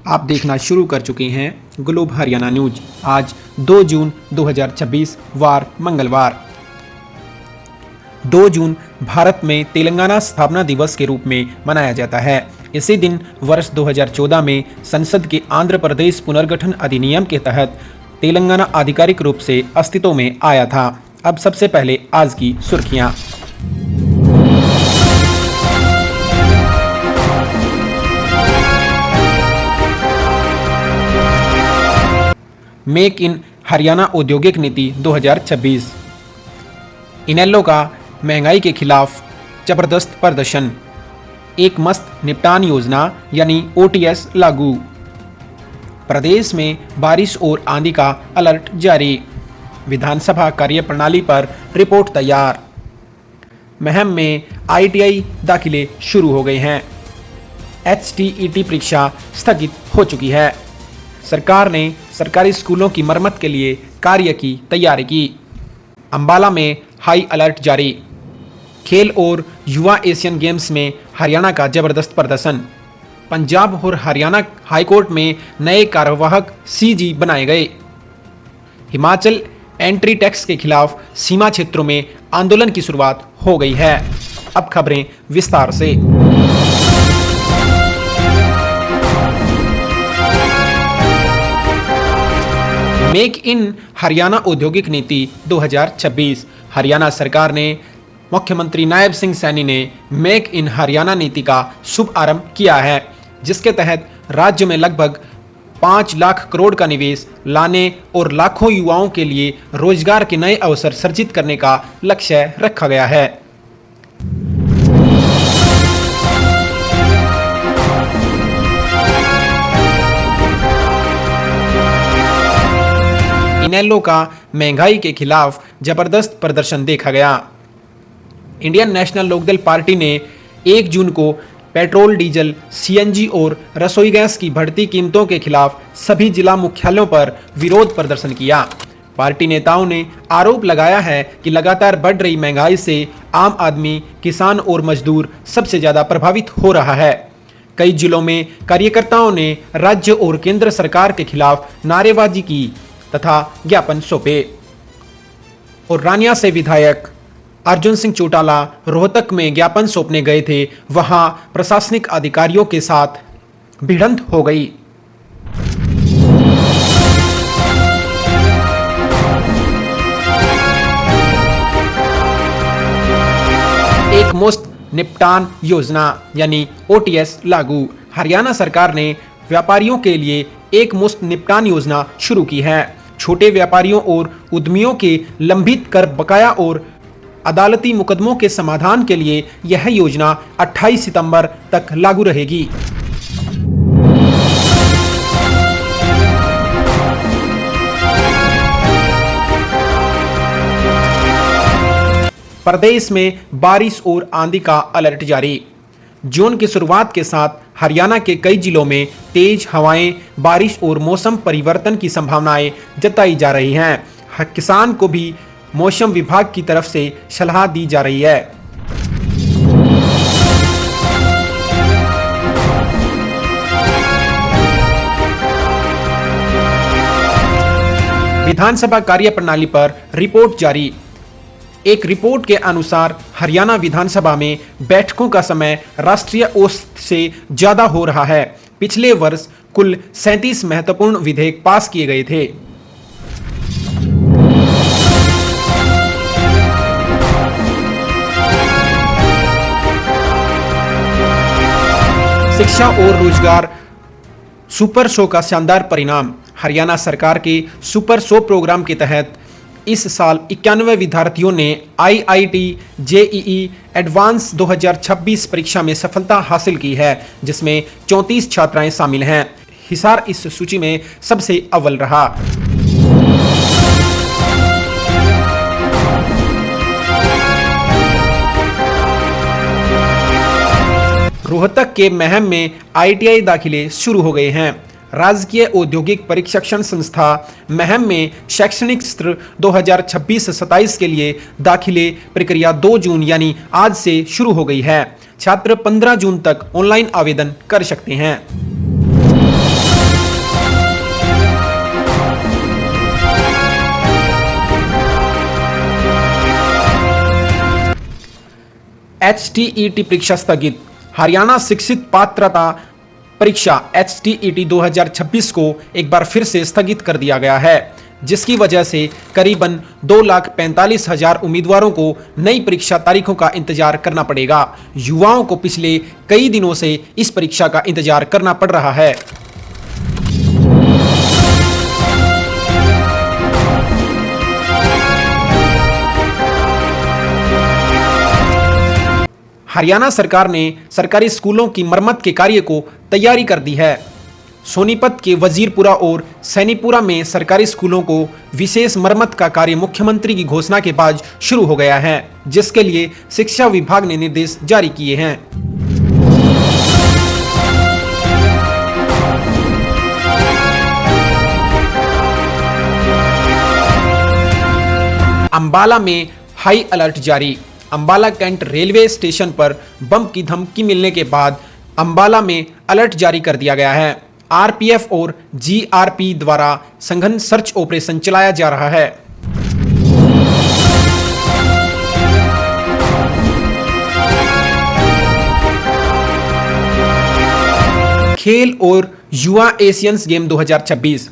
आप देखना शुरू कर चुके हैं ग्लोब हरियाणा न्यूज। आज 2 जून 2026 वार मंगलवार। 2 जून भारत में तेलंगाना स्थापना दिवस के रूप में मनाया जाता है। इसी दिन वर्ष 2014 में संसद के आंध्र प्रदेश पुनर्गठन अधिनियम के तहत तेलंगाना आधिकारिक रूप से अस्तित्व में आया था। अब सबसे पहले आज की सुर्खियां। मेक इन हरियाणा औद्योगिक नीति 2026। इनेलो का महंगाई के खिलाफ जबरदस्त प्रदर्शन। एक मस्त निपटान योजना यानी OTS लागू। प्रदेश में बारिश और आंधी का अलर्ट जारी। विधानसभा कार्यप्रणाली पर रिपोर्ट तैयार। महम में ITI दाखिले शुरू हो गए हैं। HTET परीक्षा स्थगित हो चुकी है। सरकार ने सरकारी स्कूलों की मरम्मत के लिए कार्य की तैयारी की। अंबाला में हाई अलर्ट जारी। खेल और युवा एशियन गेम्स में हरियाणा का जबरदस्त प्रदर्शन। पंजाब और हरियाणा हाईकोर्ट में नए कार्यवाहक CG बनाए गए। हिमाचल एंट्री टैक्स के खिलाफ सीमा क्षेत्रों में आंदोलन की शुरुआत हो गई है। अब खबरें विस्तार से। मेक इन हरियाणा औद्योगिक नीति 2026। हरियाणा सरकार ने मुख्यमंत्री नायब सिंह सैनी ने मेक इन हरियाणा नीति का शुभारंभ किया है, जिसके तहत राज्य में लगभग 5 लाख करोड़ का निवेश लाने और लाखों युवाओं के लिए रोजगार के नए अवसर सृजित करने का लक्ष्य रखा गया है। इनेलो का महंगाई के खिलाफ जबरदस्त प्रदर्शन देखा गया। इंडियन नेशनल लोकदल पार्टी ने 1 जून को पेट्रोल, डीजल, CNG और रसोई गैस की बढ़ती कीमतों के खिलाफ सभी जिला मुख्यालयों पर विरोध प्रदर्शन किया। पार्टी नेताओं ने आरोप लगाया है कि लगातार बढ़ रही महंगाई से आम आदमी, किसान और मजदूर सबसे ज्यादा प्रभावित हो रहा है। कई जिलों में कार्यकर्ताओं ने राज्य और केंद्र सरकार के खिलाफ नारेबाजी की तथा ज्ञापन सौंपे। और रानिया से विधायक अर्जुन सिंह चौटाला रोहतक में ज्ञापन सौंपने गए थे। वहां प्रशासनिक अधिकारियों के साथ भिड़ंत हो गई। एक मुश्त निपटान योजना यानी OTS लागू। हरियाणा सरकार ने व्यापारियों के लिए एक मुश्त निपटान योजना शुरू की है। छोटे व्यापारियों और उद्यमियों के लंबित कर बकाया और अदालती मुकदमों के समाधान के लिए यह योजना 28 सितंबर तक लागू रहेगी। प्रदेश में बारिश और आंधी का अलर्ट जारी। जून की शुरुआत के साथ हरियाणा के कई जिलों में तेज हवाएं, बारिश और मौसम परिवर्तन की संभावनाएं जताई जा रही हैं। किसान को भी मौसम विभाग की तरफ से सलाह दी जा रही है। विधानसभा कार्यप्रणाली पर रिपोर्ट जारी। एक रिपोर्ट के अनुसार हरियाणा विधानसभा में बैठकों का समय राष्ट्रीय औसत से ज्यादा हो रहा है। पिछले वर्ष कुल 37 महत्वपूर्ण विधेयक पास किए गए थे। शिक्षा और रोजगार सुपर शो का शानदार परिणाम। हरियाणा सरकार के सुपर शो प्रोग्राम के तहत इस साल 91 विद्यार्थियों ने IIT JEE एडवांस 2026 परीक्षा में सफलता हासिल की है, जिसमें 34 छात्राएं शामिल हैं। हिसार इस सूची में सबसे अव्वल रहा। रोहतक के महम में ITI दाखिले शुरू हो गए हैं। राजकीय औद्योगिक प्रशिक्षण संस्था महम में शैक्षणिक सत्र 2026-27 के लिए दाखिले प्रक्रिया 2 जून यानी आज से शुरू हो गई है। छात्र 15 जून तक ऑनलाइन आवेदन कर सकते हैं। HTET परीक्षा स्थगित। हरियाणा शिक्षित पात्रता परीक्षा HTET 2026 को एक बार फिर से स्थगित कर दिया गया है, जिसकी वजह से करीबन 2,45,000 उम्मीदवारों को नई परीक्षा तारीखों का इंतजार करना पड़ेगा। युवाओं को पिछले कई दिनों से इस परीक्षा का इंतजार करना पड़ रहा है। हरियाणा सरकार ने सरकारी स्कूलों की मरम्मत के कार्य को तैयारी कर दी है। सोनीपत के वजीरपुरा और सैनीपुरा में सरकारी स्कूलों को विशेष मरम्मत का कार्य मुख्यमंत्री की घोषणा के बाद शुरू हो गया है, जिसके लिए शिक्षा विभाग ने निर्देश जारी किए हैं। अंबाला में हाई अलर्ट जारी। अंबाला कैंट रेलवे स्टेशन पर बम की धमकी मिलने के बाद अंबाला में अलर्ट जारी कर दिया गया है। आरपीएफ और जीआरपी द्वारा सघन सर्च ऑपरेशन चलाया जा रहा है। खेल और युवा एशियंस गेम 2026।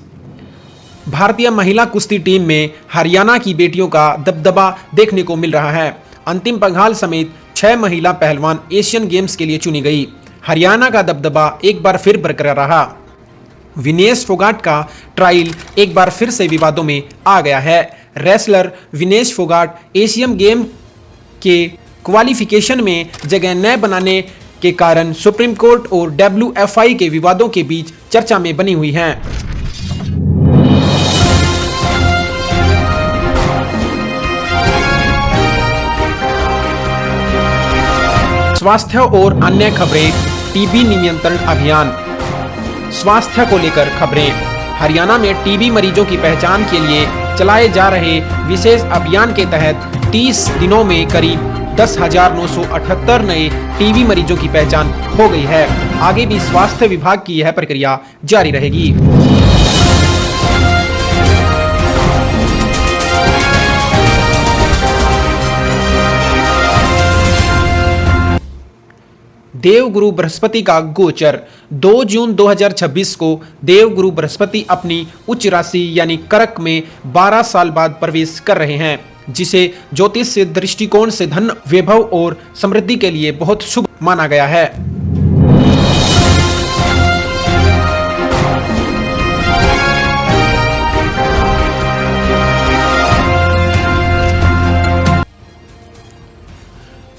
भारतीय महिला कुश्ती टीम में हरियाणा की बेटियों का दबदबा देखने को मिल रहा है। अंतिम पंघाल समेत 6 महिला पहलवान एशियन गेम्स के लिए चुनी गई। हरियाणा का दबदबा एक बार फिर बरकरार रहा। विनेश फोगाट का ट्रायल एक बार फिर से विवादों में आ गया है। Wrestler Vinesh Phogat Asian game के क्वालिफिकेशन में जगह न बनाने के कारण सुप्रीम कोर्ट और WFI के विवादों के बीच चर्चा में बनी हुई हैं। स्वास्थ्य और अन्य खबरें। टीबी नियंत्रण अभियान। स्वास्थ्य को लेकर खबरें। हरियाणा में टीबी मरीजों की पहचान के लिए चलाए जा रहे विशेष अभियान के तहत 30 दिनों में करीब 10,978 नए टीबी मरीजों की पहचान हो गई है। आगे भी स्वास्थ्य विभाग की यह प्रक्रिया जारी रहेगी। देवगुरु बृहस्पति का गोचर। 2 जून 2026 को देवगुरु बृहस्पति अपनी उच्च राशि यानी कर्क में 12 साल बाद प्रवेश कर रहे हैं, जिसे ज्योतिष से दृष्टिकोण से धन, वैभव और समृद्धि के लिए बहुत शुभ माना गया है।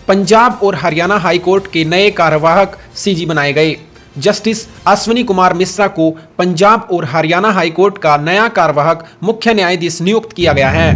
पंजाब और हरियाणा हाईकोर्ट के नए कार्यवाहक सीजी बनाए गए। जस्टिस अश्विनी कुमार मिश्रा को पंजाब और हरियाणा हाईकोर्ट का नया कार्यवाहक मुख्य न्यायाधीश नियुक्त किया गया है।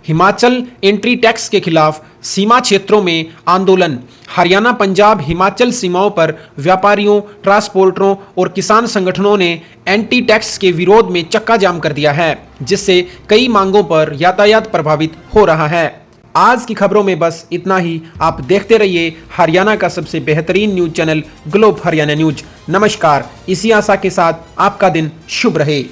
हिमाचल एंट्री टैक्स के खिलाफ सीमा क्षेत्रों में आंदोलन। हरियाणा पंजाब हिमाचल सीमाओं पर व्यापारियों, ट्रांसपोर्टरों और किसान संगठनों ने एंटी टैक्स के विरोध में चक्का जाम कर दिया है, जिससे कई मांगों पर यातायात प्रभावित हो रहा है। आज की खबरों में बस इतना ही। आप देखते रहिए हरियाणा का सबसे बेहतरीन news channel globe Haryana news. नमस्कार। इसी आशा के साथ आपका दिन शुभ रहे।